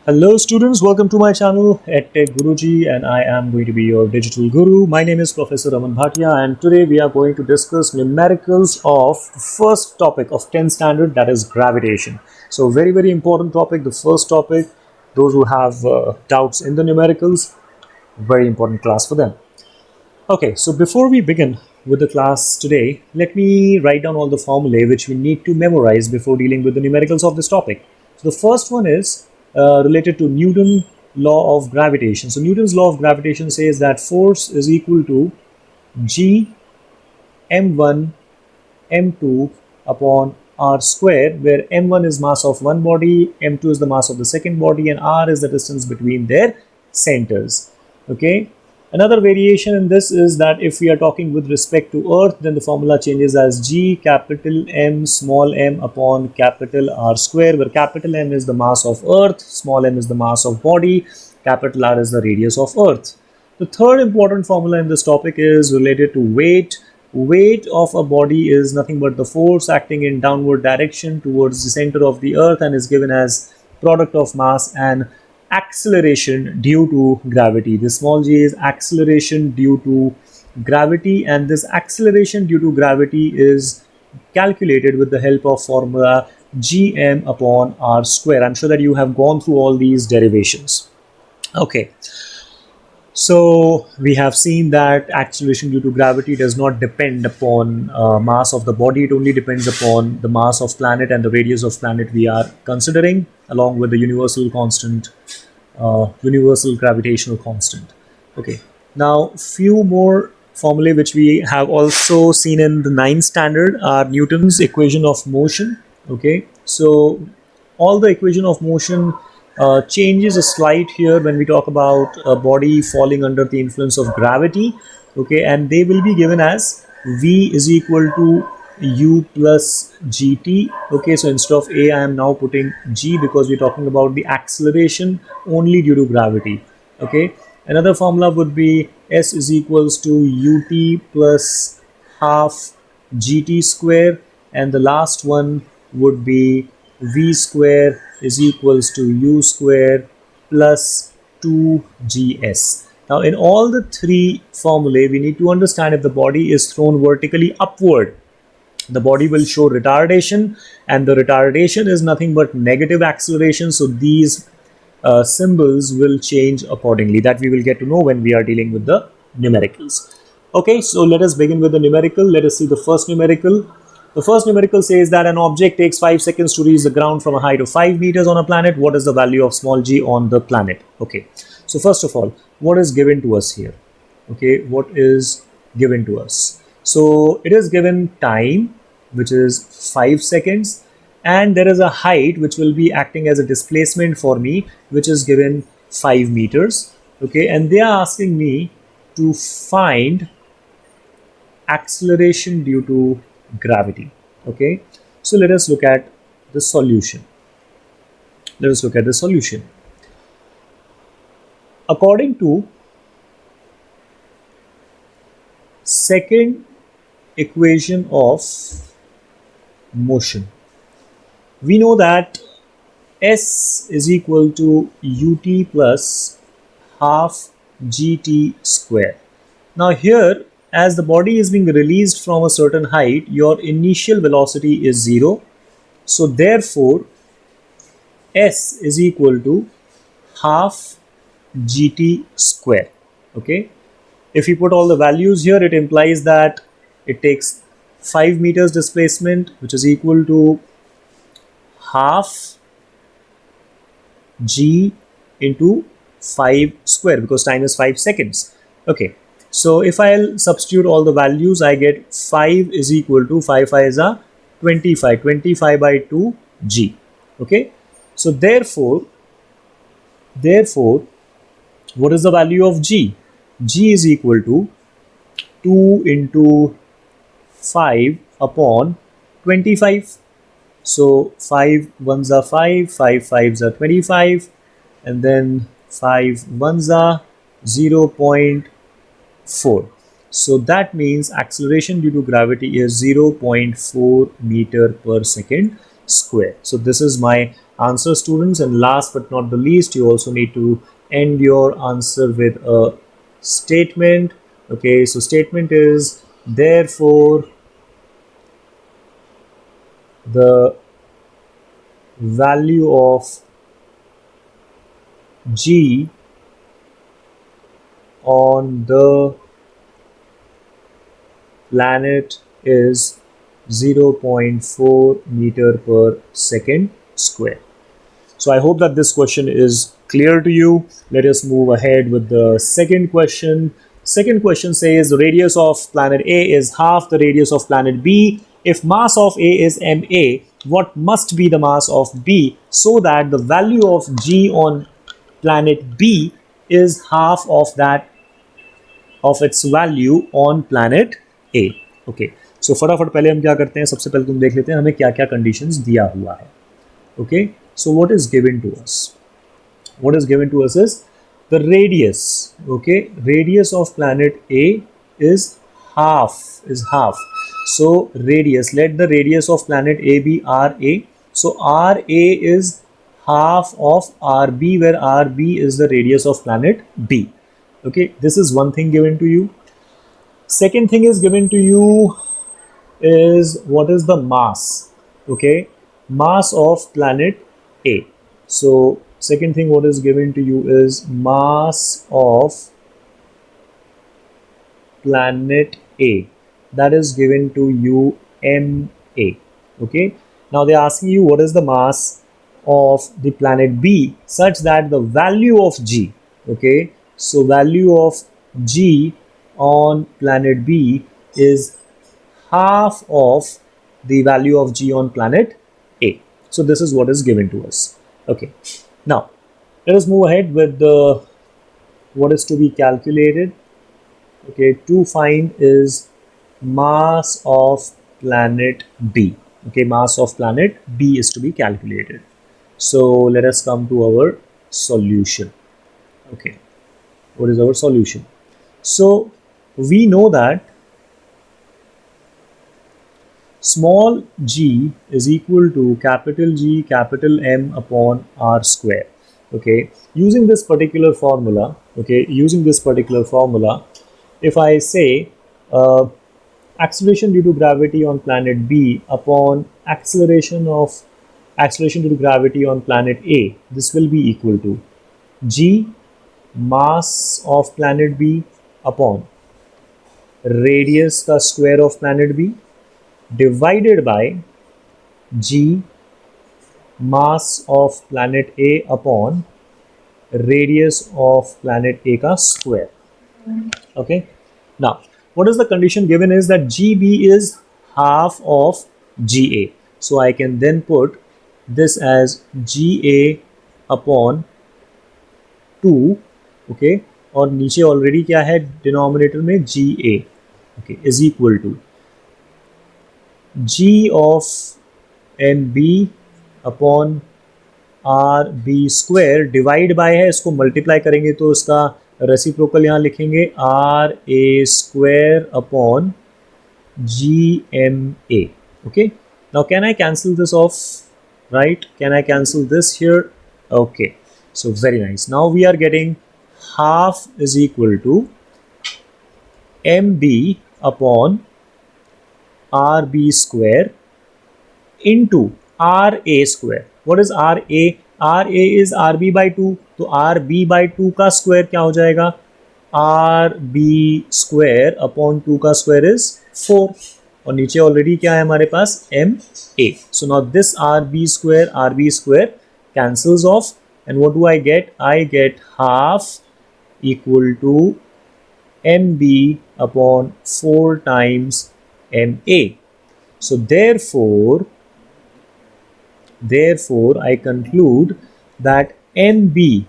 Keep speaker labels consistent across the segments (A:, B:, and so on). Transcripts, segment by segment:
A: Hello students, welcome to my channel EdTech Guruji, and I am going to be your digital guru. My name is Professor Raman Bhatia, and today we are going to discuss numericals of the first topic of 10th standard, that is gravitation. So very important topic, the first topic. Those who have doubts in the numericals, very important class for them. Okay, so before we begin with the class today, let me write down all the formulae which we need to memorize before dealing with the numericals of this topic. So the first one is related to Newton's law of gravitation. So Newton's law of gravitation says that force is equal to G m1 m2 upon r square, where m1 is mass of one body, m2 is the mass of the second body, and r is the distance between their centers. Okay. Another variation in this is that if we are talking with respect to Earth, then the formula changes as G capital M small m upon capital R square, where capital M is the mass of Earth, small m is the mass of body, capital R is the radius of Earth. The third important formula in this topic is related to weight. Weight of a body is nothing but the force acting in downward direction towards the center of the Earth and is given as product of mass and acceleration due to gravity. This small g is acceleration due to gravity, and this acceleration due to gravity is calculated with the help of formula gm upon r square. I'm sure that you have gone through all these derivations. Okay. So we have seen that acceleration due to gravity does not depend upon mass of the body. It only depends upon the mass of planet and the radius of planet we are considering, along with the universal constant, universal gravitational constant. Okay. Now, few more formulae which we have also seen in the 9th standard are Newton's equation of motion. Okay. So all the equation of motion changes a slight here when we talk about a body falling under the influence of gravity. Okay, and they will be given as V is equal to U plus GT. Okay, so instead of A, I am now putting G because we're talking about the acceleration only due to gravity. Okay, another formula would be S is equals to UT plus half GT square, and the last one would be V square is equals to U square plus 2GS. Now, in all the three formulae, we need to understand if the body is thrown vertically upward, the body will show retardation, and the retardation is nothing but negative acceleration. So these symbols will change accordingly. That we will get to know when we are dealing with the numericals. Okay, so let us begin with the numerical. Let us see the first numerical. The first numerical says that an object takes 5 seconds to reach the ground from a height of 5 meters on a planet. What is the value of small g on the planet? Okay, so first of all, what is given to us here? Okay, what is given to us? So it is given time, which is 5 seconds, and there is a height which will be acting as a displacement for me, which is given 5 meters. Okay, and they are asking me to find acceleration due to gravity. Okay, so let us look at the solution. Let us look at the solution. According to second equation of motion, we know that S is equal to ut plus half gt square. Now here, as the body is being released from a certain height, your initial velocity is 0. So therefore, S is equal to half gt square. Okay. If you put all the values here, it implies that it takes 5 meters displacement, which is equal to half g into 5 square, because time is 5 seconds. Okay. So if I'll substitute all the values, I get 5 is equal to 5 5 are 25, 25 by 2 g. Okay. So therefore, what is the value of g? G is equal to 2 into 5 upon 25. So 5 ones are 5, 5 fives are 25, and then 5 ones are 0.4. So that means acceleration due to gravity is 0.4 meter per second square. So this is my answer, students. And last but not the least, you also need to end your answer with a statement. Okay, so statement is, therefore the value of G on the planet is 0.4 meter per second square. So I hope that this question is clear to you. Let us move ahead with the second question. Second question says the radius of planet A is half the radius of planet B. If mass of A is ma, what must be the mass of B so that the value of G on planet B is half of that of its value on planet A. Okay, so फटाफट पहले हम क्या करते हैं, सबसे पहले तुम देख लेते हैं हमें क्या क्या कंडीशंस दिया हुआ है. Okay, so what is given to us? What is given to us is the radius. Okay, radius of planet A is half. So radius, let the radius of planet A be RA. So RA is half of RB, where RB is the radius of planet B. Okay, this is one thing given to you. Second thing is given to you is what is the mass. Okay, mass of planet A. So second thing what is given to you is mass of planet A, that is given to you ma. Okay, now they are asking you what is the mass of the planet B such that the value of G, okay, so value of G on planet B is half of the value of G on planet A. So this is what is given to us. Okay, now let us move ahead with the what is to be calculated. Okay, to find is mass of planet B. Okay, mass of planet B is to be calculated. So let us come to our solution. Okay, what is our solution? So we know that small g is equal to capital G capital M upon R square. Okay, using this particular formula, if I say acceleration due to gravity on planet B upon acceleration due to gravity on planet A, this will be equal to G mass of planet B upon radius का square of planet B divided by G mass of planet A upon radius of planet A का square. Okay, now what is the condition given is that GB is half of GA. So I can then put this as GA upon 2. Okay, और नीचे already क्या है denominator में GA. Okay, is equal to G of MB upon RB square divide by है, इसको multiply करेंगे तो इसका रेसिप्रोकल यहाँ लिखेंगे RA square upon GMA. Okay, now can I cancel this off? Right, can I cancel this here? Okay, so very nice. Now we are getting half is equal to MB upon RB square into RA square. What is RA? RA is RB by 2. तो RB by 2 का square क्या हो जाएगा? RB square upon 2 का square is 4. और नीचे already क्या है हमारे पास MA. So now this RB square cancels off, and what do I get? I get half equal to MB upon 4 times MA. So therefore I conclude that MB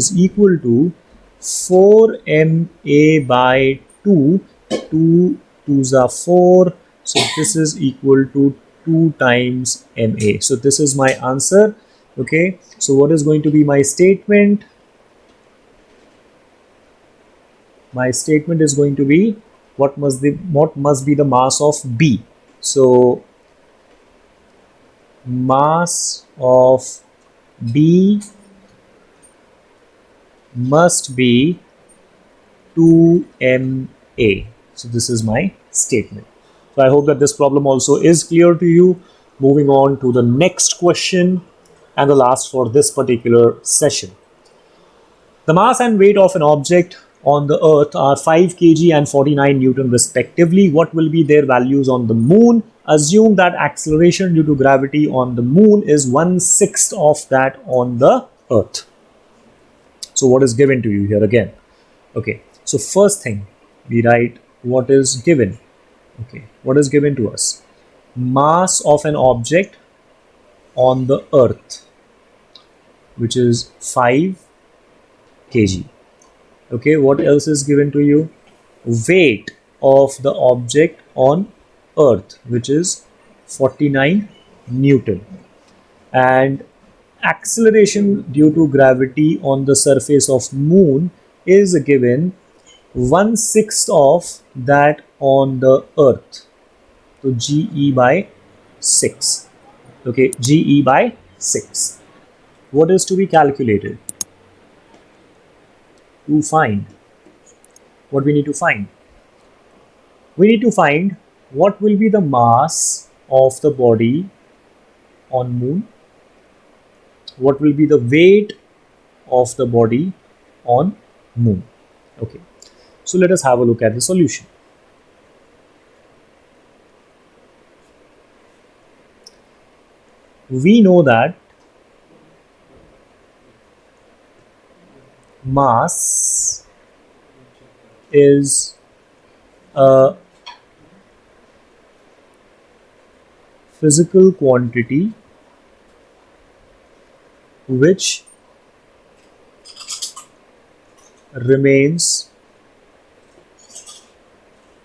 A: is equal to 4MA by 2. 2 2s are 4. So this is equal to 2 times MA. So this is my answer. Okay, so what is going to be my statement? My statement is going to be what must be the mass of B. So mass of B must be 2ma. So this is my statement. So I hope that this problem also is clear to you. Moving on to the next question and the last for this particular session. The mass and weight of an object on the earth are 5 kg and 49 newton respectively. What will be their values on the moon? Assume that acceleration due to gravity on the moon is 1/6 of that on the earth. So what is given to you here again? Okay, so first thing we write what is given. Okay, what is given to us? Mass of an object on the earth, which is 5 kg. Okay, what else is given to you? Weight of the object on earth, which is 49 newton, and acceleration due to gravity on the surface of moon is given 1/6 of that on the earth, so GE by 6. Okay, GE by 6. What is to be calculated? To find what we need to find? We need to find what will be the mass of the body on moon, what will be the weight of the body on moon. Okay, so let us have a look at the solution. We know that mass is a physical quantity which remains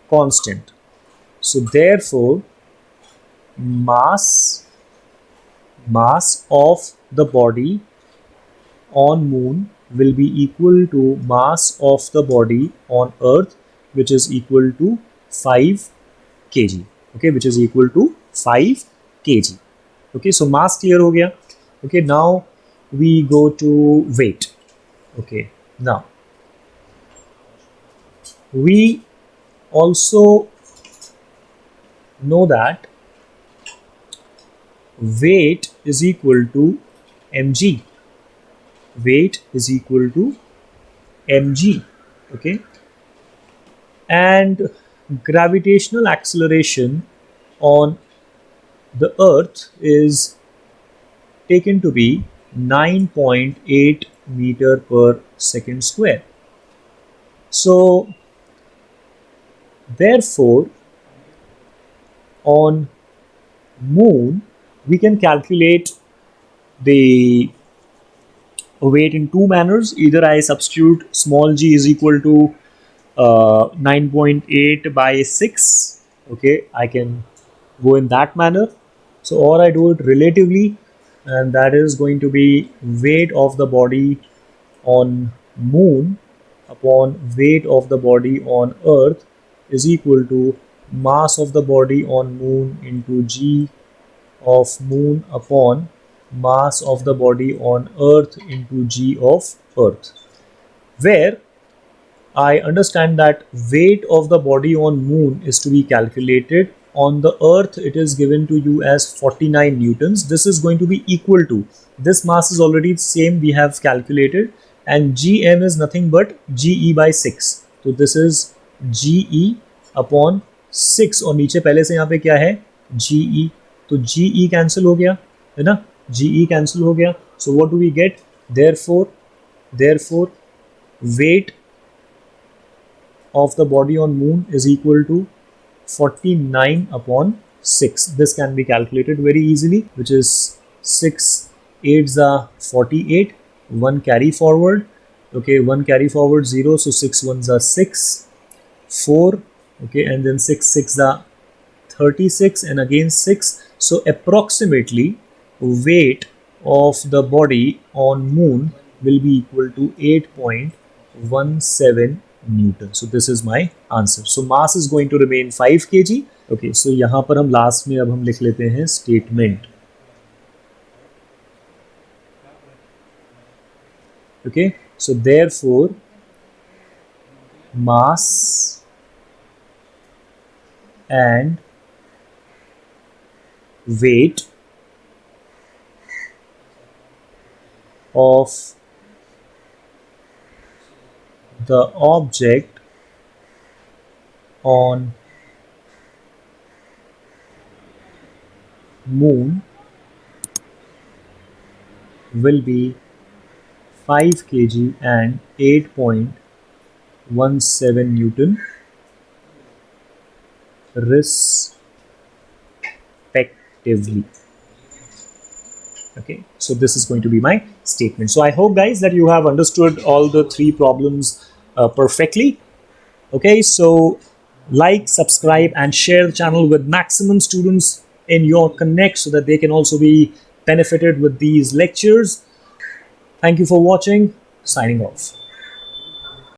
A: constant. So therefore mass of the body on moon will be equal to mass of the body on earth, which is equal to 5 kg. Okay, which is equal to 5 kg. Okay, so mass clear ho gaya. Okay, now we go to weight. Okay, now we also know that weight is equal to mg. Weight is equal to mg. Okay, and gravitational acceleration on the earth is taken to be 9.8 meter per second square. So therefore on moon we can calculate the weight in two manners. Either I substitute small g is equal to 9.8 by 6. Okay, I can go in that manner. So or I do it relatively, and that is going to be weight of the body on moon upon weight of the body on earth is equal to mass of the body on moon into g of moon upon mass of the body on earth into g of earth, where I understand that weight of the body on moon is to be calculated. On the earth it is given to you as 49 newtons. This is going to be equal to, this mass is already same we have calculated, and gm is nothing but ge by 6. So this is ge upon 6 और नीचे पहले से यहाँ पे क्या है ge, तो ge cancel हो गया है ना, ge कैंसिल हो गया. So what do we get? Therefore weight of the body on moon is equal to 49 upon 6. This can be calculated very easily, which is 6 8s are 48, 1 carry forward. Okay, 1 carry forward 0, so 6 1s are 6, 4. Okay, and then 6 6 are 36, and again 6. So approximately weight of the body on moon will be equal to 8.17 Newton. So this is my answer. So mass is going to remain 5 kg. Okay, so यहाँ पर हम last में अब हम लिख लेते हैं statement. Okay, so therefore mass and weight of the object on moon will be 5 kg and 8.17 Newton respectively. Okay, so this is going to be my statement. So I hope guys that you have understood all the three problems perfectly. Okay, so like, subscribe and share the channel with maximum students in your connect so that they can also be benefited with these lectures. Thank you for watching. Signing off.